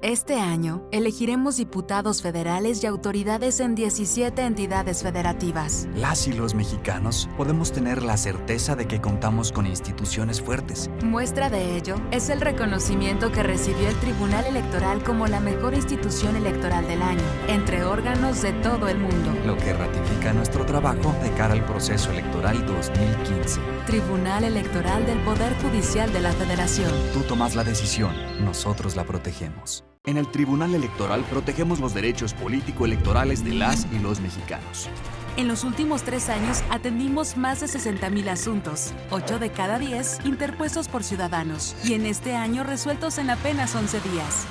Este año, elegiremos diputados federales y autoridades en 17 entidades federativas. Las y los mexicanos podemos tener la certeza de que contamos con instituciones fuertes. Muestra de ello es el reconocimiento que recibió el Tribunal Electoral como la mejor institución electoral del año, entre órganos de todo el mundo. Lo que ratifica nuestro trabajo de cara al proceso electoral 2015. Tribunal Electoral del Poder Judicial de la Federación. Tú tomas la decisión, nosotros la protegemos. En el Tribunal Electoral protegemos los derechos político-electorales de las y los mexicanos. En los últimos 3 años atendimos más de 60,000 asuntos, 8 de cada 10 interpuestos por ciudadanos, y en este año resueltos en apenas 11 días.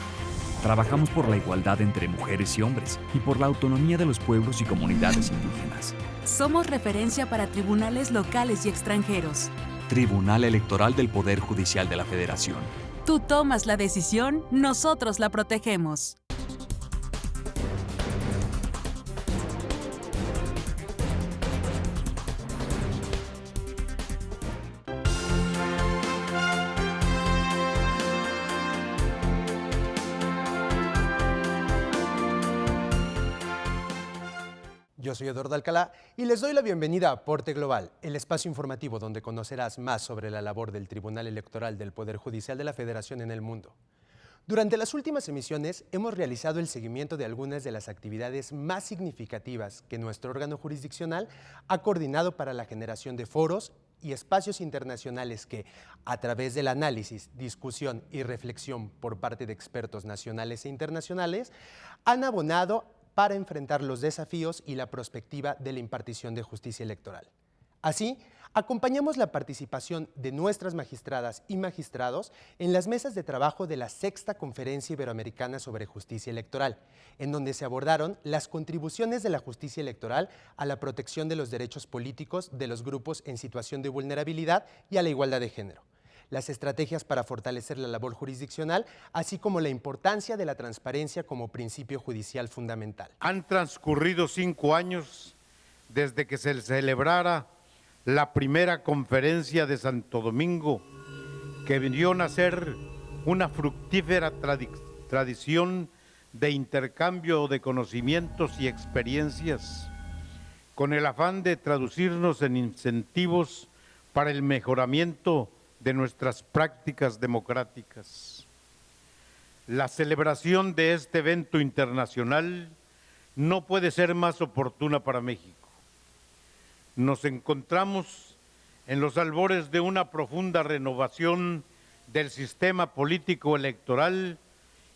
Trabajamos por la igualdad entre mujeres y hombres y por la autonomía de los pueblos y comunidades indígenas. Somos referencia para tribunales locales y extranjeros. Tribunal Electoral del Poder Judicial de la Federación. Tú tomas la decisión, nosotros la protegemos. Yo soy Eduardo Alcalá y les doy la bienvenida a Aporte Global, el espacio informativo donde conocerás más sobre la labor del Tribunal Electoral del Poder Judicial de la Federación en el mundo. Durante las últimas emisiones hemos realizado el seguimiento de algunas de las actividades más significativas que nuestro órgano jurisdiccional ha coordinado para la generación de foros y espacios internacionales que, a través del análisis, discusión y reflexión por parte de expertos nacionales e internacionales, han abonado para enfrentar los desafíos y la perspectiva de la impartición de justicia electoral. Así, acompañamos la participación de nuestras magistradas y magistrados en las mesas de trabajo de la 6ª Conferencia Iberoamericana sobre Justicia Electoral, en donde se abordaron las contribuciones de la justicia electoral a la protección de los derechos políticos de los grupos en situación de vulnerabilidad y a la igualdad de género, las estrategias para fortalecer la labor jurisdiccional, así como la importancia de la transparencia como principio judicial fundamental. Han transcurrido 5 años desde que se celebrara la primera conferencia de Santo Domingo, que vio nacer una fructífera tradición de intercambio de conocimientos y experiencias, con el afán de traducirnos en incentivos para el mejoramiento de nuestras prácticas democráticas. La celebración de este evento internacional no puede ser más oportuna para México. Nos encontramos en los albores de una profunda renovación del sistema político electoral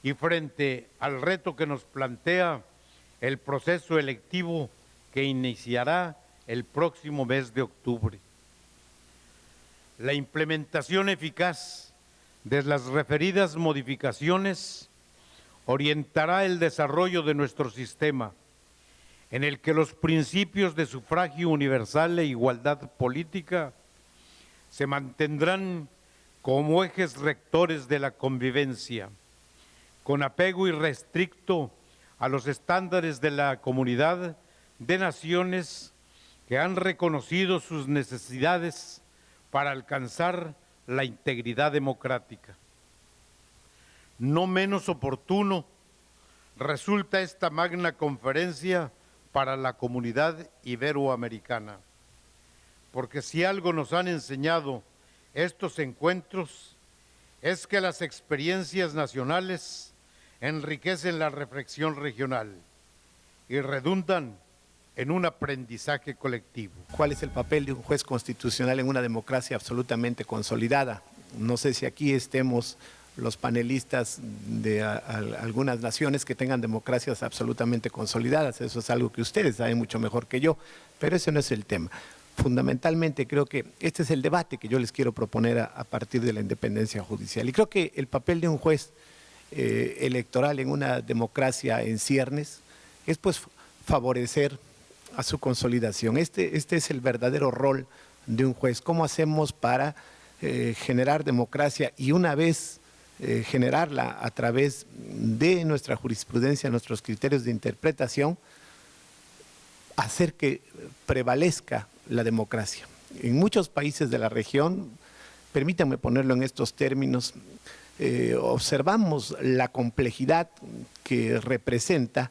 y frente al reto que nos plantea el proceso electivo que iniciará el próximo mes de octubre. La implementación eficaz de las referidas modificaciones orientará el desarrollo de nuestro sistema, en el que los principios de sufragio universal e igualdad política se mantendrán como ejes rectores de la convivencia, con apego irrestricto a los estándares de la comunidad de naciones que han reconocido sus necesidades para alcanzar la integridad democrática. No menos oportuno resulta esta magna conferencia para la comunidad iberoamericana, porque si algo nos han enseñado estos encuentros es que las experiencias nacionales enriquecen la reflexión regional y redundan en un aprendizaje colectivo. ¿Cuál es el papel de un juez constitucional en una democracia absolutamente consolidada? No sé si aquí estemos los panelistas de algunas naciones que tengan democracias absolutamente consolidadas. Eso es algo que ustedes saben mucho mejor que yo, pero ese no es el tema. Fundamentalmente creo que este es el debate que yo les quiero proponer a partir de la independencia judicial. Y creo que el papel de un juez electoral en una democracia en ciernes es pues favorecer a su consolidación. Este es el verdadero rol de un juez. ¿Cómo hacemos para generar democracia y una vez generarla a través de nuestra jurisprudencia, nuestros criterios de interpretación, hacer que prevalezca la democracia? En muchos países de la región, permítanme ponerlo en estos términos, observamos la complejidad que representa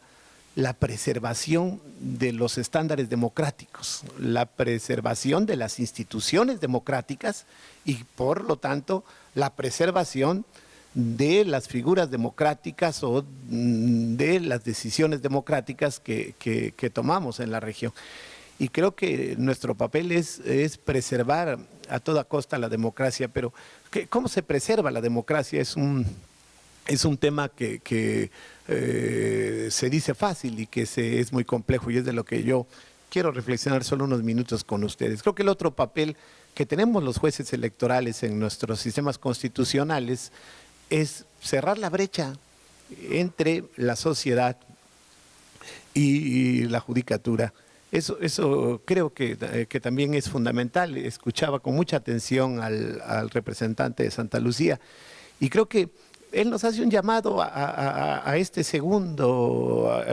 la preservación de los estándares democráticos, la preservación de las instituciones democráticas y, por lo tanto, la preservación de las figuras democráticas o de las decisiones democráticas que tomamos en la región. Y creo que nuestro papel es preservar a toda costa la democracia, pero ¿cómo se preserva la democracia? Es un tema que se dice fácil y que es muy complejo, y es de lo que yo quiero reflexionar solo unos minutos con ustedes. Creo que el otro papel que tenemos los jueces electorales en nuestros sistemas constitucionales es cerrar la brecha entre la sociedad y la judicatura. Eso creo que también es fundamental. Escuchaba con mucha atención al representante de Santa Lucía y creo que él nos hace un llamado a este segundo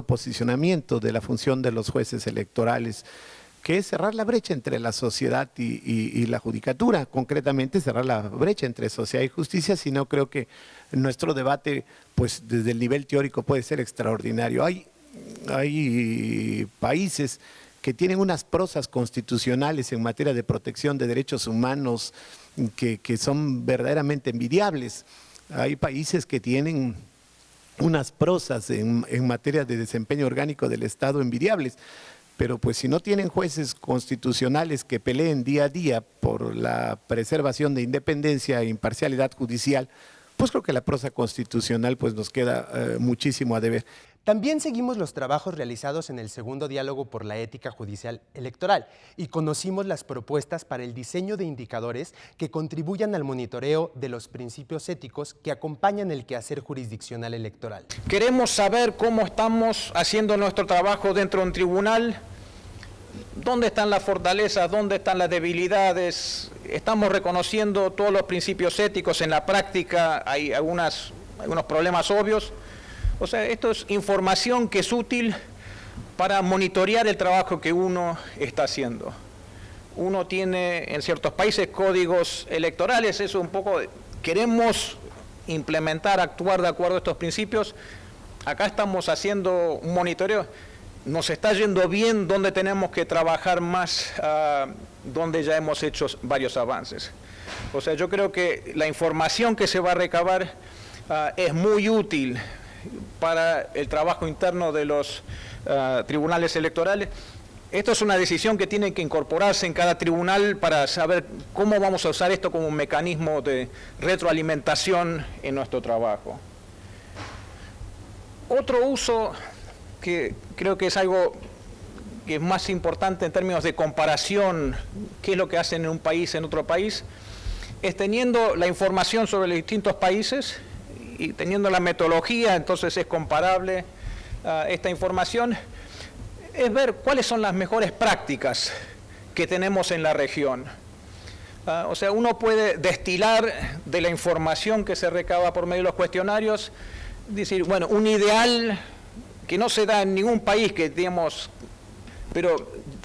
posicionamiento de la función de los jueces electorales, que es cerrar la brecha entre la sociedad y la judicatura, concretamente cerrar la brecha entre sociedad y justicia. Si no, creo que nuestro debate, pues desde el nivel teórico, puede ser extraordinario. Hay países que tienen unas prosas constitucionales en materia de protección de derechos humanos que son verdaderamente envidiables. Hay países que tienen unas prosas en materia de desempeño orgánico del Estado envidiables, pero pues si no tienen jueces constitucionales que peleen día a día por la preservación de independencia e imparcialidad judicial, pues creo que la prosa constitucional pues nos queda muchísimo a deber. También seguimos los trabajos realizados en el segundo diálogo por la ética judicial electoral y conocimos las propuestas para el diseño de indicadores que contribuyan al monitoreo de los principios éticos que acompañan el quehacer jurisdiccional electoral. Queremos saber cómo estamos haciendo nuestro trabajo dentro de un tribunal, dónde están las fortalezas, dónde están las debilidades. Estamos reconociendo todos los principios éticos en la práctica, hay algunos problemas obvios. O sea, esto es información que es útil para monitorear el trabajo que uno está haciendo. Uno tiene en ciertos países códigos electorales, eso un poco, queremos implementar, actuar de acuerdo a estos principios. Acá estamos haciendo un monitoreo, nos está yendo bien, donde tenemos que trabajar más, donde ya hemos hecho varios avances. O sea, yo creo que la información que se va a recabar es muy útil para el trabajo interno de los tribunales electorales. Esto es una decisión que tiene que incorporarse en cada tribunal para saber cómo vamos a usar esto como un mecanismo de retroalimentación en nuestro trabajo. Otro uso que creo que es algo que es más importante en términos de comparación, qué es lo que hacen en un país, en otro país, es teniendo la información sobre los distintos países y teniendo la metodología, entonces es comparable esta información, es ver cuáles son las mejores prácticas que tenemos en la región. O sea, uno puede destilar de la información que se recaba por medio de los cuestionarios, decir, bueno, un ideal que no se da en ningún país, que digamos, pero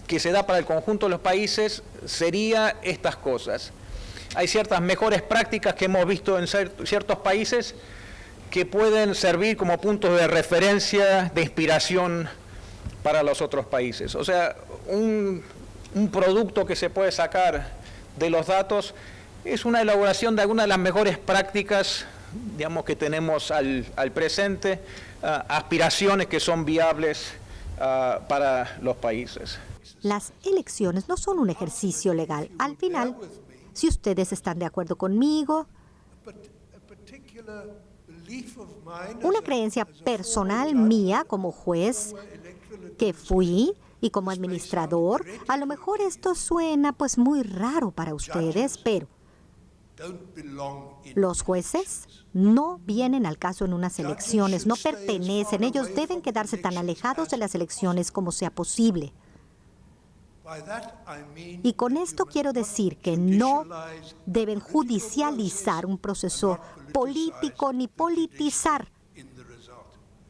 que se da para el conjunto de los países, sería estas cosas. Hay ciertas mejores prácticas que hemos visto en ciertos países que pueden servir como puntos de referencia, de inspiración para los otros países. O sea, un producto que se puede sacar de los datos es una elaboración de algunas de las mejores prácticas, digamos, que tenemos al presente, aspiraciones que son viables para los países. Las elecciones no son un ejercicio legal. Al final, si ustedes están de acuerdo conmigo, una creencia personal mía como juez que fui y como administrador, a lo mejor esto suena pues muy raro para ustedes, pero los jueces no vienen al caso en unas elecciones, no pertenecen, ellos deben quedarse tan alejados de las elecciones como sea posible. Y con esto quiero decir que no deben judicializar un proceso político ni politizar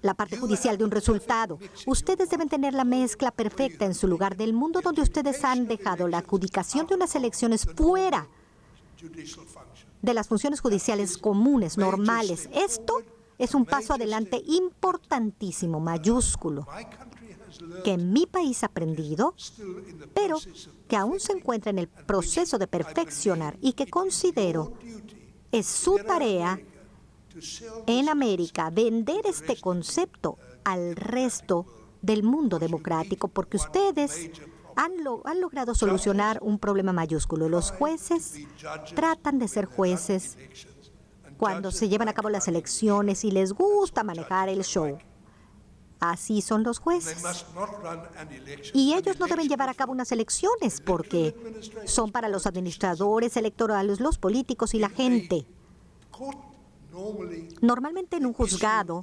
la parte judicial de un resultado. Ustedes deben tener la mezcla perfecta en su lugar del mundo donde ustedes han dejado la adjudicación de unas elecciones fuera de las funciones judiciales comunes, normales. Esto es un paso adelante importantísimo, mayúsculo, que mi país ha aprendido, pero que aún se encuentra en el proceso de perfeccionar y que considero es su tarea en América vender este concepto al resto del mundo democrático, porque ustedes han logrado solucionar un problema mayúsculo. Los jueces tratan de ser jueces cuando se llevan a cabo las elecciones y les gusta manejar el show. Así son los jueces. Y ellos no deben llevar a cabo unas elecciones porque son para los administradores electorales, los políticos y la gente. Normalmente en un juzgado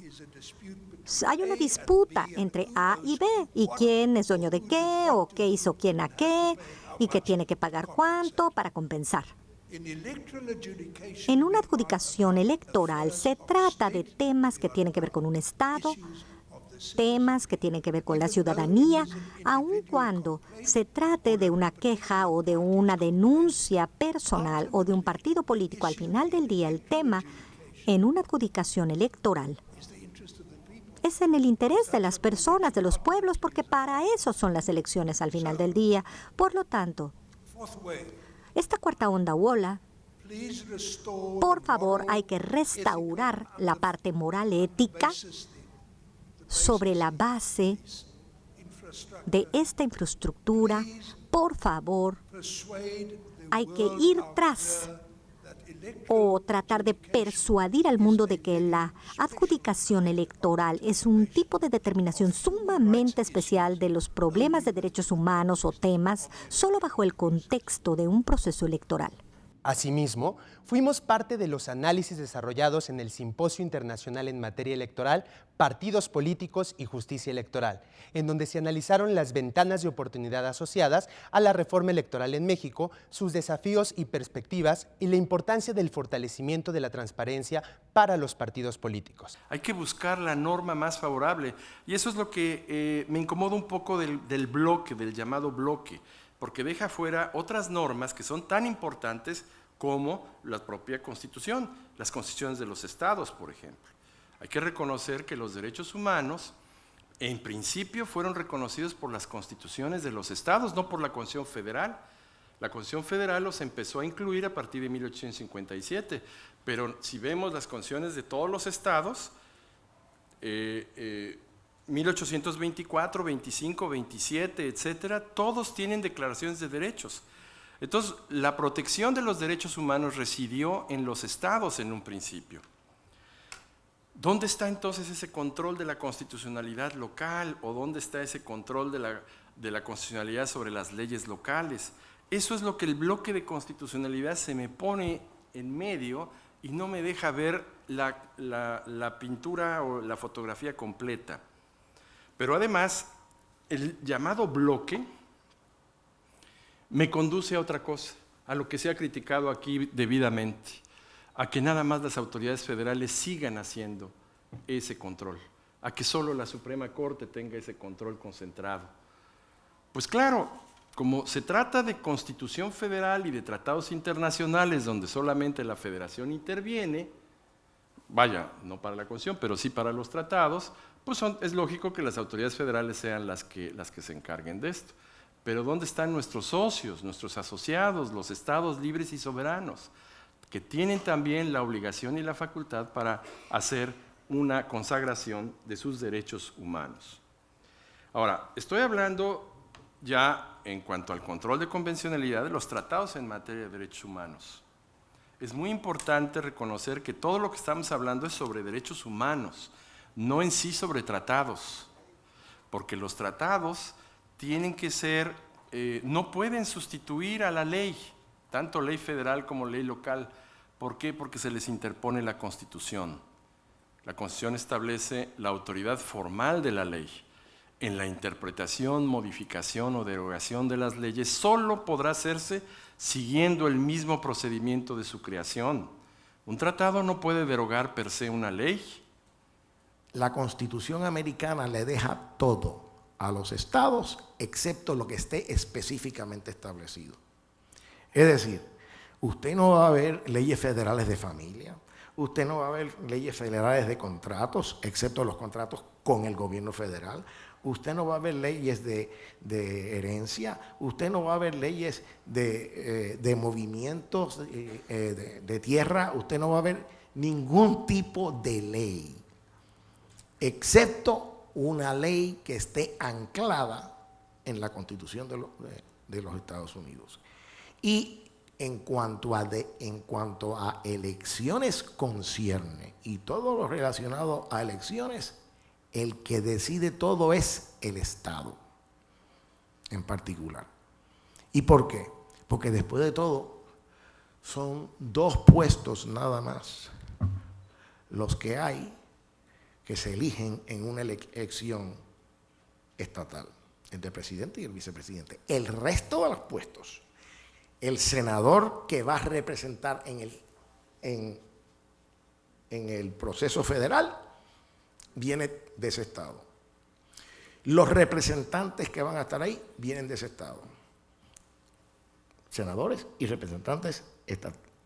hay una disputa entre A y B, y quién es dueño de qué, o qué hizo quién a qué, y que tiene que pagar cuánto para compensar. En una adjudicación electoral se trata de temas que tienen que ver con un Estado, temas que tienen que ver con la ciudadanía, aun cuando se trate de una queja o de una denuncia personal o de un partido político. Al final del día, el tema en una adjudicación electoral es en el interés de las personas, de los pueblos, porque para eso son las elecciones al final del día. Por lo tanto, esta cuarta onda u ola, por favor, hay que restaurar la parte moral ética sobre la base de esta infraestructura. Por favor, hay que ir tras o tratar de persuadir al mundo de que la adjudicación electoral es un tipo de determinación sumamente especial de los problemas de derechos humanos o temas solo bajo el contexto de un proceso electoral. Asimismo, fuimos parte de los análisis desarrollados en el Simposio Internacional en Materia Electoral, Partidos Políticos y Justicia Electoral, en donde se analizaron las ventanas de oportunidad asociadas a la reforma electoral en México, sus desafíos y perspectivas y la importancia del fortalecimiento de la transparencia para los partidos políticos. Hay que buscar la norma más favorable, y eso es lo que me incomoda un poco del bloque, del llamado bloque, porque deja fuera otras normas que son tan importantes como la propia Constitución, las constituciones de los estados, por ejemplo. Hay que reconocer que los derechos humanos, en principio, fueron reconocidos por las constituciones de los estados, no por la Constitución Federal. La Constitución Federal los empezó a incluir a partir de 1857, pero si vemos las constituciones de todos los estados, 1824, 25, 27, etcétera, todos tienen declaraciones de derechos. Entonces, la protección de los derechos humanos residió en los estados en un principio. ¿Dónde está entonces ese control de la constitucionalidad local o dónde está ese control de la constitucionalidad sobre las leyes locales? Eso es lo que el bloque de constitucionalidad se me pone en medio y no me deja ver la pintura o la fotografía completa. Pero además, el llamado bloque me conduce a otra cosa, a lo que se ha criticado aquí debidamente, a que nada más las autoridades federales sigan haciendo ese control, a que solo la Suprema Corte tenga ese control concentrado. Pues claro, como se trata de Constitución Federal y de tratados internacionales donde solamente la Federación interviene, vaya, no para la Constitución, pero sí para los tratados, pues es lógico que las autoridades federales sean las que se encarguen de esto. Pero ¿dónde están nuestros socios, nuestros asociados, los estados libres y soberanos, que tienen también la obligación y la facultad para hacer una consagración de sus derechos humanos? Ahora, estoy hablando ya en cuanto al control de convencionalidad de los tratados en materia de derechos humanos. Es muy importante reconocer que todo lo que estamos hablando es sobre derechos humanos, no en sí sobre tratados, porque los tratados tienen que ser, no pueden sustituir a la ley, tanto ley federal como ley local. ¿Por qué? Porque se les interpone la Constitución. La Constitución establece la autoridad formal de la ley. En la interpretación, modificación o derogación de las leyes solo podrá hacerse siguiendo el mismo procedimiento de su creación. Un tratado no puede derogar per se una ley. La Constitución americana le deja todo a los estados, excepto lo que esté específicamente establecido. Es decir, Usted no va a ver leyes federales de familia, usted no va a ver leyes federales de contratos, excepto los contratos con el gobierno federal. Usted no va a ver leyes de herencia, usted no va a ver leyes de movimientos de tierra, usted no va a ver ningún tipo de ley, excepto una ley que esté anclada en la Constitución de los Estados Unidos. Y en cuanto a elecciones concierne y todo lo relacionado a elecciones, el que decide todo es el Estado en particular. ¿Y por qué? Porque después de todo son 2 puestos nada más los que hay que se eligen en una elección estatal, el del presidente y el vicepresidente. El resto de los puestos, el senador que va a representar en el proceso federal viene de ese estado. Los representantes que van a estar ahí vienen de ese estado. Senadores y representantes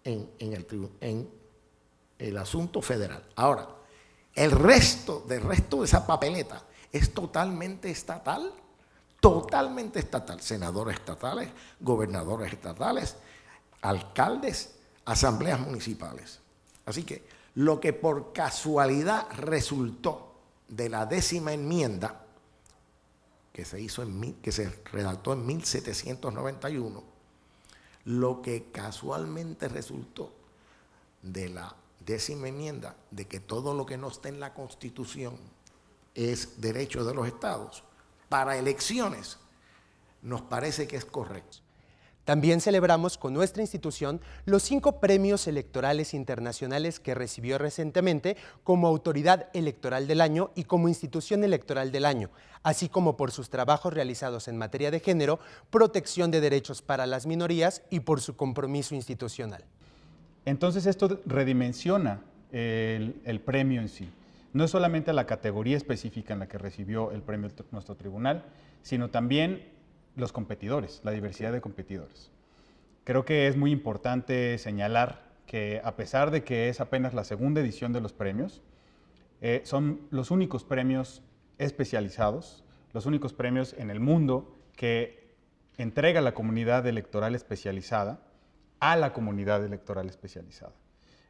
en el asunto federal. Ahora, el resto de esa papeleta es totalmente estatal. Totalmente estatal. Senadores estatales, gobernadores estatales, alcaldes, asambleas municipales. Así que lo que por casualidad resultó de la 10ª enmienda que se redactó en 1791, lo que casualmente resultó de la 10ª enmienda de que todo lo que no esté en la Constitución es derecho de los estados, para elecciones, nos parece que es correcto. También celebramos con nuestra institución los 5 premios electorales internacionales que recibió recientemente como Autoridad Electoral del Año y como Institución Electoral del Año, así como por sus trabajos realizados en materia de género, protección de derechos para las minorías y por su compromiso institucional. Entonces esto redimensiona el premio en sí. No es solamente la categoría específica en la que recibió el premio nuestro tribunal, sino también los competidores, la diversidad de competidores. Creo que es muy importante señalar que a pesar de que es apenas la 2ª edición de los premios, son los únicos premios especializados, los únicos premios en el mundo que entrega la comunidad electoral especializada a la comunidad electoral especializada.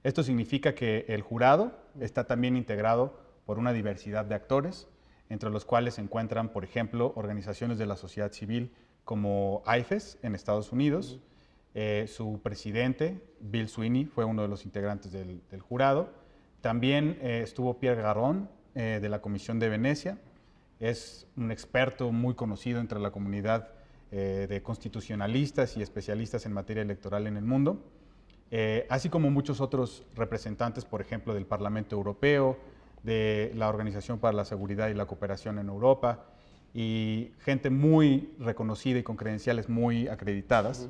Esto significa que el jurado está también integrado por una diversidad de actores, entre los cuales se encuentran, por ejemplo, organizaciones de la sociedad civil como IFES en Estados Unidos. Su presidente, Bill Sweeney, fue uno de los integrantes del jurado. También estuvo Pierre Garron, de la Comisión de Venecia. Es un experto muy conocido entre la comunidad de constitucionalistas y especialistas en materia electoral en el mundo. Así como muchos otros representantes, por ejemplo, del Parlamento Europeo, de la Organización para la Seguridad y la Cooperación en Europa, y gente muy reconocida y con credenciales muy acreditadas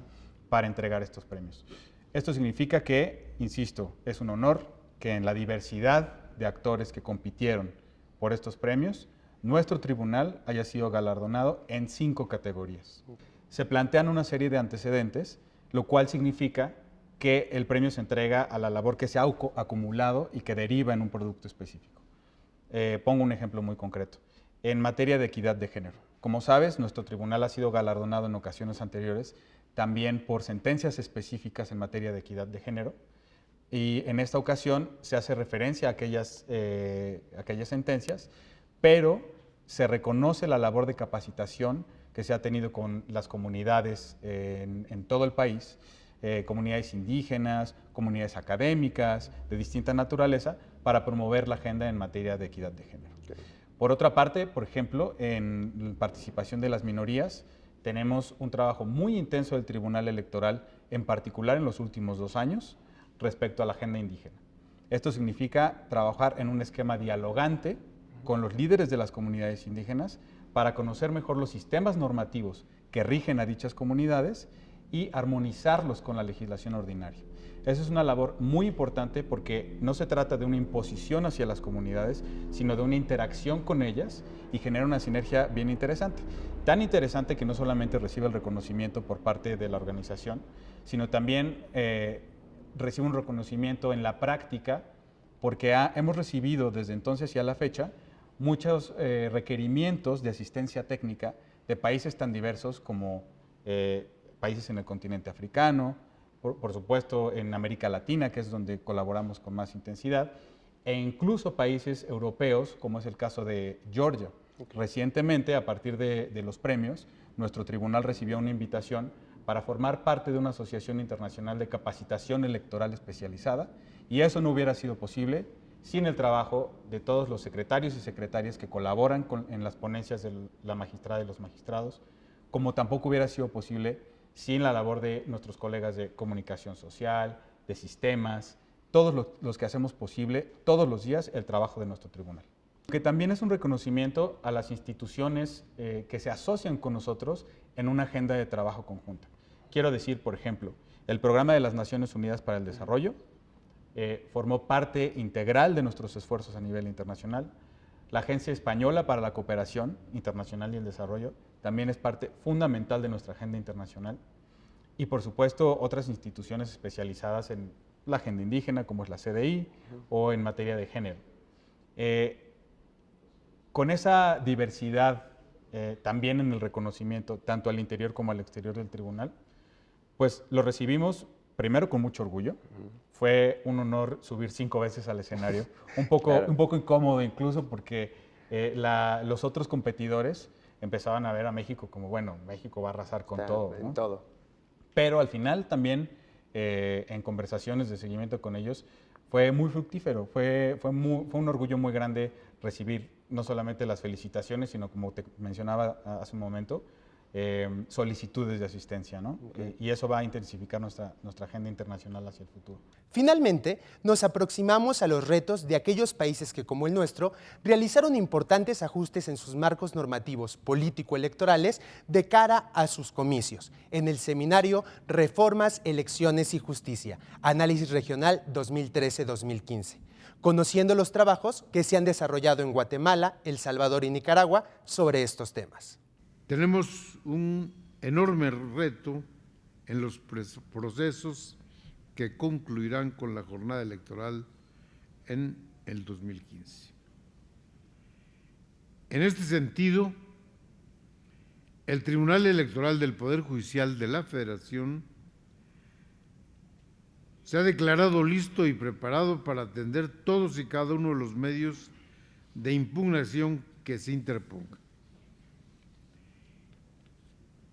para entregar estos premios. Esto significa que, insisto, es un honor que en la diversidad de actores que compitieron por estos premios, nuestro tribunal haya sido galardonado en 5 categorías. Se plantean una serie de antecedentes, lo cual significa que el premio se entrega a la labor que se ha acumulado y que deriva en un producto específico. Pongo un ejemplo muy concreto. En materia de equidad de género. Como sabes, nuestro tribunal ha sido galardonado en ocasiones anteriores también por sentencias específicas en materia de equidad de género. Y en esta ocasión se hace referencia a aquellas sentencias, pero se reconoce la labor de capacitación que se ha tenido con las comunidades en todo el país, comunidades indígenas, comunidades académicas, de distinta naturaleza, para promover la agenda en materia de equidad de género. Okay. Por otra parte, por ejemplo, en participación de las minorías, tenemos un trabajo muy intenso del Tribunal Electoral, en particular en los últimos 2 años, respecto a la agenda indígena. Esto significa trabajar en un esquema dialogante con los líderes de las comunidades indígenas para conocer mejor los sistemas normativos que rigen a dichas comunidades y armonizarlos con la legislación ordinaria. Esa es una labor muy importante porque no se trata de una imposición hacia las comunidades, sino de una interacción con ellas y genera una sinergia bien interesante. tan interesante que no solamente recibe el reconocimiento por parte de la organización, sino también recibe un reconocimiento en la práctica, porque hemos recibido desde entonces y a la fecha muchos requerimientos de asistencia técnica de países tan diversos como países en el continente africano, por supuesto en América Latina, que es donde colaboramos con más intensidad, e incluso países europeos, como es el caso de Georgia. Recientemente, a partir de los premios, nuestro tribunal recibió una invitación para formar parte de una asociación internacional de capacitación electoral especializada, y eso no hubiera sido posible sin el trabajo de todos los secretarios y secretarias que colaboran en las ponencias de la magistrada y los magistrados, como tampoco hubiera sido posible sin la labor de nuestros colegas de comunicación social, de sistemas, todos los que hacemos posible todos los días el trabajo de nuestro tribunal. Que también es un reconocimiento a las instituciones que se asocian con nosotros en una agenda de trabajo conjunta. Quiero decir, por ejemplo, el Programa de las Naciones Unidas para el Desarrollo formó parte integral de nuestros esfuerzos a nivel internacional. La Agencia Española para la Cooperación Internacional y el Desarrollo también es parte fundamental de nuestra agenda internacional. Y, por supuesto, otras instituciones especializadas en la agenda indígena, como es la CDI, o en materia de género. Con esa diversidad también en el reconocimiento, tanto al interior como al exterior del tribunal, pues lo recibimos primero con mucho orgullo. Fue un honor subir 5 veces al escenario, un poco incómodo incluso, porque los otros competidores empezaban a ver a México como, bueno, México va a arrasar con todo, ¿no? todo. Pero al final también, en conversaciones de seguimiento con ellos, fue muy fructífero, fue un orgullo muy grande recibir no solamente las felicitaciones, sino, como te mencionaba hace un momento, solicitudes de asistencia, ¿no? Y eso va a intensificar nuestra agenda internacional hacia el futuro. Finalmente, nos aproximamos a los retos de aquellos países que, como el nuestro, realizaron importantes ajustes en sus marcos normativos político-electorales de cara a sus comicios, en el seminario Reformas, Elecciones y Justicia, Análisis Regional 2013-2015, conociendo los trabajos que se han desarrollado en Guatemala, El Salvador y Nicaragua sobre estos temas. Tenemos un enorme reto en los procesos que concluirán con la jornada electoral en el 2015. En este sentido, el Tribunal Electoral del Poder Judicial de la Federación se ha declarado listo y preparado para atender todos y cada uno de los medios de impugnación que se interpongan.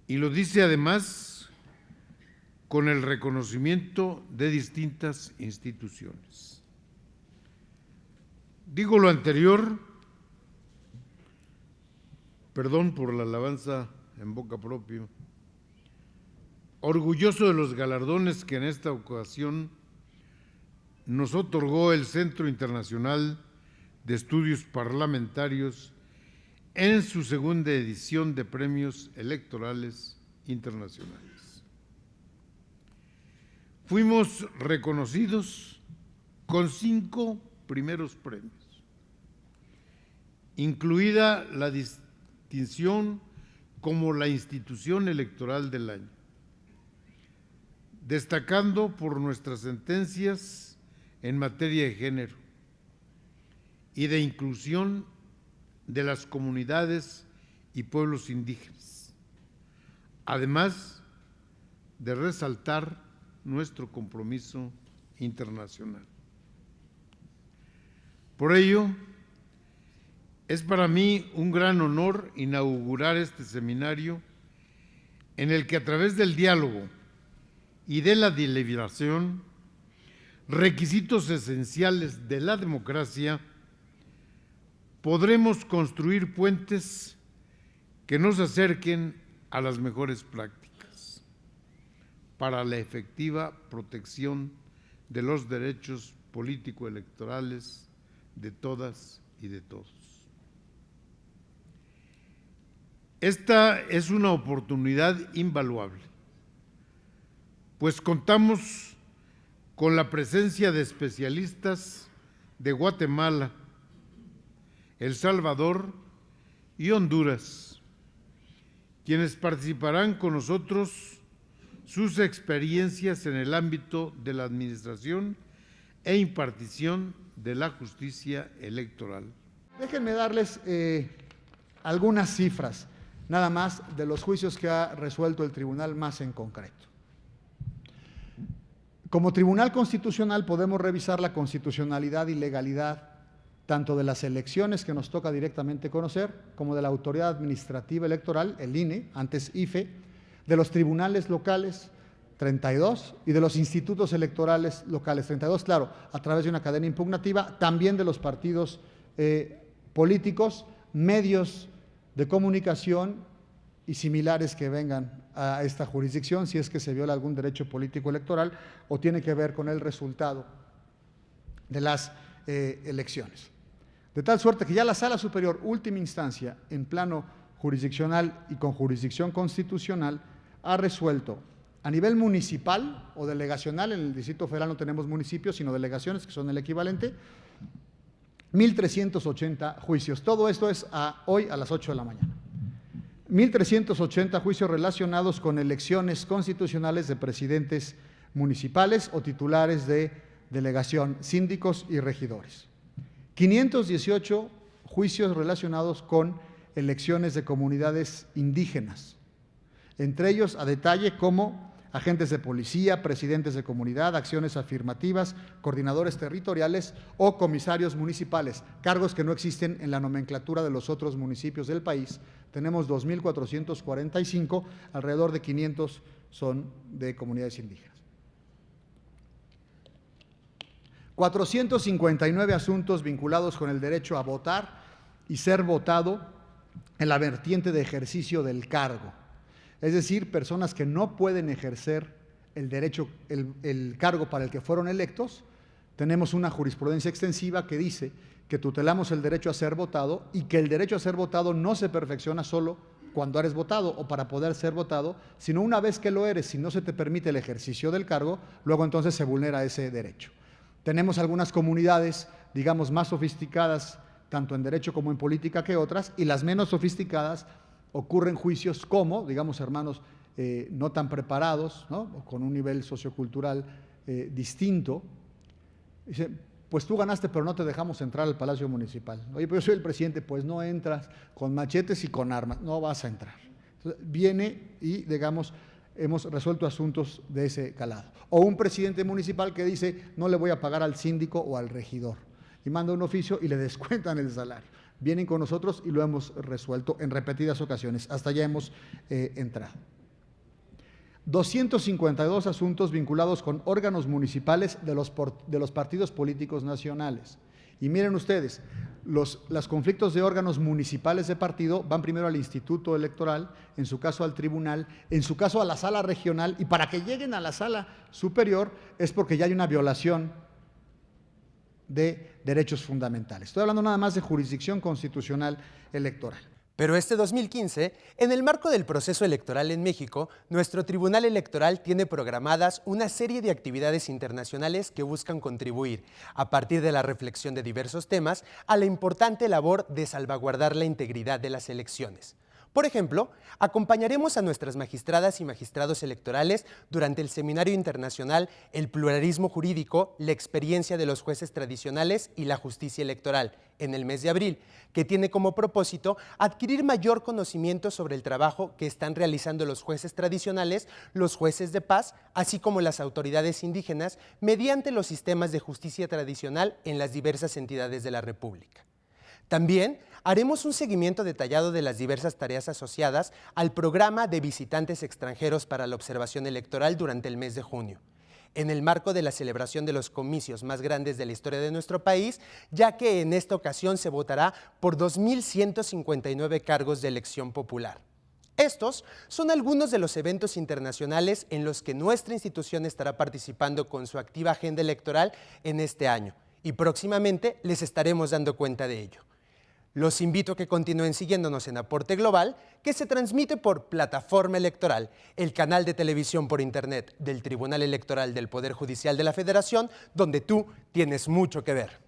Y lo dice además con el reconocimiento de distintas instituciones. Digo lo anterior, perdón por la alabanza en boca propia, orgulloso de los galardones que en esta ocasión nos otorgó el Centro Internacional de Estudios Parlamentarios en su segunda edición de premios electorales internacionales. Fuimos reconocidos con 5 primeros premios, incluida la distinción como la institución electoral del año, destacando por nuestras sentencias en materia de género y de inclusión de las comunidades y pueblos indígenas, además de resaltar nuestro compromiso internacional. Por ello, es para mí un gran honor inaugurar este seminario en el que, a través del diálogo y de la deliberación, requisitos esenciales de la democracia, podremos construir puentes que nos acerquen a las mejores prácticas para la efectiva protección de los derechos político-electorales de todas y de todos. Esta es una oportunidad invaluable, pues contamos con la presencia de especialistas de Guatemala, El Salvador y Honduras, quienes participarán con nosotros sus experiencias en el ámbito de la administración e impartición de la justicia electoral. Déjenme darles algunas cifras, nada más, de los juicios que ha resuelto el tribunal más en concreto. Como Tribunal Constitucional podemos revisar la constitucionalidad y legalidad tanto de las elecciones que nos toca directamente conocer, como de la Autoridad Administrativa Electoral, el INE, antes IFE, de los tribunales locales, 32, y de los institutos electorales locales, 32, claro, a través de una cadena impugnativa, también de los partidos políticos, medios de comunicación y similares que vengan a esta jurisdicción si es que se viola algún derecho político electoral o tiene que ver con el resultado de las elecciones. De tal suerte que ya la Sala Superior, última instancia, en plano jurisdiccional y con jurisdicción constitucional, ha resuelto a nivel municipal o delegacional, en el Distrito Federal no tenemos municipios, sino delegaciones, que son el equivalente, 1.380 juicios. Todo esto es hoy a las 8 de la mañana. 1.380 juicios relacionados con elecciones constitucionales de presidentes municipales o titulares de delegación, síndicos y regidores. 518 juicios relacionados con elecciones de comunidades indígenas, entre ellos a detalle como agentes de policía, presidentes de comunidad, acciones afirmativas, coordinadores territoriales o comisarios municipales, cargos que no existen en la nomenclatura de los otros municipios del país. Tenemos 2.445, alrededor de 500 son de comunidades indígenas. 459 asuntos vinculados con el derecho a votar y ser votado en la vertiente de ejercicio del cargo. Es decir, personas que no pueden ejercer el derecho, el cargo para el que fueron electos. Tenemos una jurisprudencia extensiva que dice que tutelamos el derecho a ser votado y que el derecho a ser votado no se perfecciona solo cuando eres votado o para poder ser votado, sino una vez que lo eres, si no se te permite el ejercicio del cargo, luego entonces se vulnera ese derecho. Tenemos algunas comunidades, digamos, más sofisticadas, tanto en derecho como en política que otras, y las menos sofisticadas ocurren juicios como, digamos, hermanos no tan preparados, ¿no? O con un nivel sociocultural distinto. Dice, pues tú ganaste, pero no te dejamos entrar al Palacio Municipal. Oye, pero yo soy el presidente, pues no entras con machetes y con armas, no vas a entrar. Entonces, viene y, digamos, hemos resuelto asuntos de ese calado. O un presidente municipal que dice, no le voy a pagar al síndico o al regidor, y manda un oficio y le descuentan el salario. Vienen con nosotros y lo hemos resuelto en repetidas ocasiones. Hasta ya hemos entrado. 252 asuntos vinculados con órganos municipales de los partidos políticos nacionales. Y miren ustedes, los conflictos de órganos municipales de partido van primero al Instituto Electoral, en su caso al tribunal, en su caso a la sala regional, y para que lleguen a la sala superior es porque ya hay una violación de derechos fundamentales. Estoy hablando nada más de jurisdicción constitucional electoral. Pero este 2015, en el marco del proceso electoral en México, nuestro Tribunal Electoral tiene programadas una serie de actividades internacionales que buscan contribuir, a partir de la reflexión de diversos temas, a la importante labor de salvaguardar la integridad de las elecciones. Por ejemplo, acompañaremos a nuestras magistradas y magistrados electorales durante el Seminario Internacional El Pluralismo Jurídico, la experiencia de los jueces tradicionales y la justicia electoral, en el mes de abril, que tiene como propósito adquirir mayor conocimiento sobre el trabajo que están realizando los jueces tradicionales, los jueces de paz, así como las autoridades indígenas, mediante los sistemas de justicia tradicional en las diversas entidades de la República. También haremos un seguimiento detallado de las diversas tareas asociadas al programa de visitantes extranjeros para la observación electoral durante el mes de junio, en el marco de la celebración de los comicios más grandes de la historia de nuestro país, ya que en esta ocasión se votará por 2.159 cargos de elección popular. Estos son algunos de los eventos internacionales en los que nuestra institución estará participando con su activa agenda electoral en este año, y próximamente les estaremos dando cuenta de ello. Los invito a que continúen siguiéndonos en Aporte Global, que se transmite por Plataforma Electoral, el canal de televisión por Internet del Tribunal Electoral del Poder Judicial de la Federación, donde tú tienes mucho que ver.